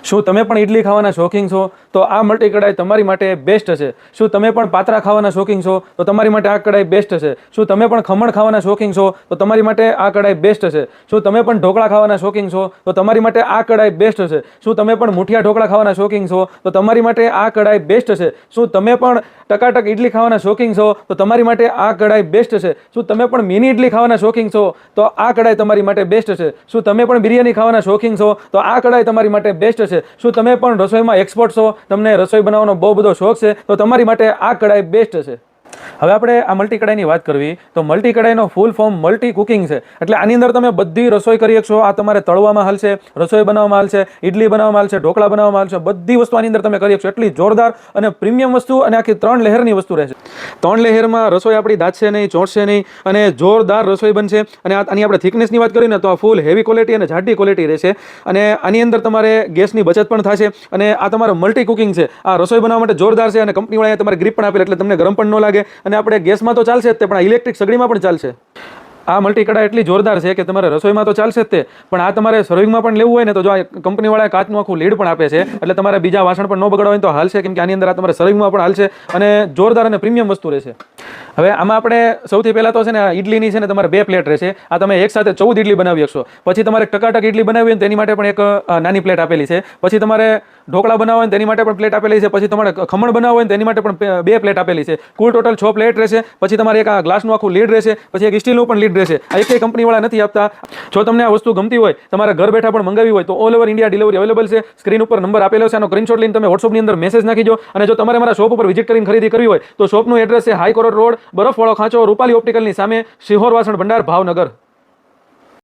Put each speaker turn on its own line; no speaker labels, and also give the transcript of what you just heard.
શું તમે પણ ઇડલી ખાવાના શોખીન છો? તો આ મલ્ટી કઢાઈ તમારી માટે બેસ્ટ છે. શું તમે પણ પાત્રા ખાવાના શોખીન છો? તો તમારી માટે આ કઢાઈ બેસ્ટ છે. શું તમે પણ ખમણ ખાવાના શોખીન છો? તો તમારી માટે આ કઢાઈ બેસ્ટ છે. શું તમે પણ ઢોકળા ખાવાના શોખીન છો? તો તમારી માટે આ કઢાઈ બેસ્ટ છે. શું તમે પણ મુઠિયા ઢોકળા ખાવાના શોખીન છો? તો તમારી માટે આ કઢાઈ બેસ્ટ છે. શું તમે પણ ટકાટક ઇડલી ખાવાના શોખીન છો? તો તમારી માટે આ કઢાઈ બેસ્ટ છે. શું તમે પણ મિની ઇડલી ખાવાના શોખીન છો? તો આ કઢાઈ તમારી માટે બેસ્ટ છે. શું તમે પણ બિરયાની ખાવાના શોખીન છો? તો આ કઢાઈ તમારી માટે બેસ્ટ છે. શું તમે પણ રસોઈમાં એક્સપર્ટ છો? તમને રસોઈ બનાવવાનો બહુ બધો શોખ છે? તો તમારી માટે આ કઢાઈ બેસ્ટ છે. હવે આપણે આ મલ્ટી કઢાઈની વાત કરવી તો મલ્ટી કઢાઈનો ફૂલ ફોર્મ મલ્ટી કુકિંગ છે. એટલે આની અંદર તમે બધી રસોઈ કરી શકશો. આ તમારે તળવામાં હાલશે, રસોઈ બનાવવામાં હાલશે, ઇડલી બનાવવામાં હાલશે, ઢોકળા બનાવવામાં હાલશે, બધી વસ્તુ આની અંદર તમે કરી શકશો. એટલી જોરદાર અને પ્રીમિયમ વસ્તુ અને આખી 3 લેયરની વસ્તુ રહેશે. 3 લેયરમાં રસોઈ આપણી દાઝશે નહીં, ચોંટશે નહીં અને જોરદાર રસોઈ બનશે. અને આની આપણે થિકનેસની વાત કરીએ ને તો આ ફૂલ હેવી ક્વોલિટી અને જાડી ક્વોલિટી રહેશે. અને આની અંદર તમારે ગેસની બચત પણ થશે. અને આ તમારો મલ્ટી કુકિંગ છે. આ રસોઈ બનાવવા માટે જોરદાર છે. અને કંપનીવાળાએ તમારે ગ્રીપ પણ આપેલ એટલે તમને ગરમ પણ ન લાગે. અને આપણે ગેસમાં તો ચાલશે જ તે, પણ ઇલેક્ટ્રિક સગડીમાં પણ ચાલશે. આ મલ્ટી કઢાઈ એટલી જોરદાર છે કે તમારે રસોઈમાં તો ચાલશે જ તે, પણ આ તમારે સર્વિંગમાં પણ લેવું હોય ને તો જો આ કંપનીવાળાએ કાચનું આખું લીડ પણ આપે છે. એટલે તમારે બીજા વાસણ પણ ન બગડવા હોય તો હાલશે, કેમ કે આની અંદર આ તમારે સર્વિંગમાં પણ હાલશે અને જોરદાર અને પ્રીમિયમ વસ્તુ રહેશે. હવે આમાં આપણે સૌથી પહેલાં તો છે ને ઇડલીની છે ને તમારે 2 પ્લેટ રહેશે. આ તમે એકસાથે 14 ઇડલી બનાવી શકશો. પછી તમારે ટકાટક ઇડલી બનાવવી હોય તેની માટે પણ એક નાની પ્લેટ આપેલી છે. પછી તમારે ઢોકળા બનાવવા હોય તેની માટે પણ પ્લેટ આપેલી છે. પછી તમારે ખમણ બનાવવા હોય તેની માટે પણ 2 પ્લેટ આપેલી છે. કુલ ટોટલ 6 પ્લેટ રહેશે. પછી તમારે એક આ ગ્લાસનું આખું લીડ રહેશે. પછી એક સ્ટીલનું પણ લીડ રહેશે. આ એક કંપનીવાળા નથી આપતા. જો તમને આ વસ્તુ ગમતી હોય, તમારે ઘર બેઠા પણ મંગાવી હોય તો all over India delivery available છે. સ્ક્રીન ઉપર નંબર આપેલો છે, આનો સ્ક્રીનશોટ લઈને તમે WhatsAppની અંદર મેસેજ નાખી દો. અને જો તમારે મારા શોપ ઉપર વિઝિટ કરીને ખરીદી કરવી હોય તો શોપનું એડ્રેસ છે હાઈ કોર્ટ રોડ, બરફવાળો ખાંચો, રૂપાલી ઓપ્ટિકલની સામે, સિહોર વાસણ ભંડાર, ભાવનગર.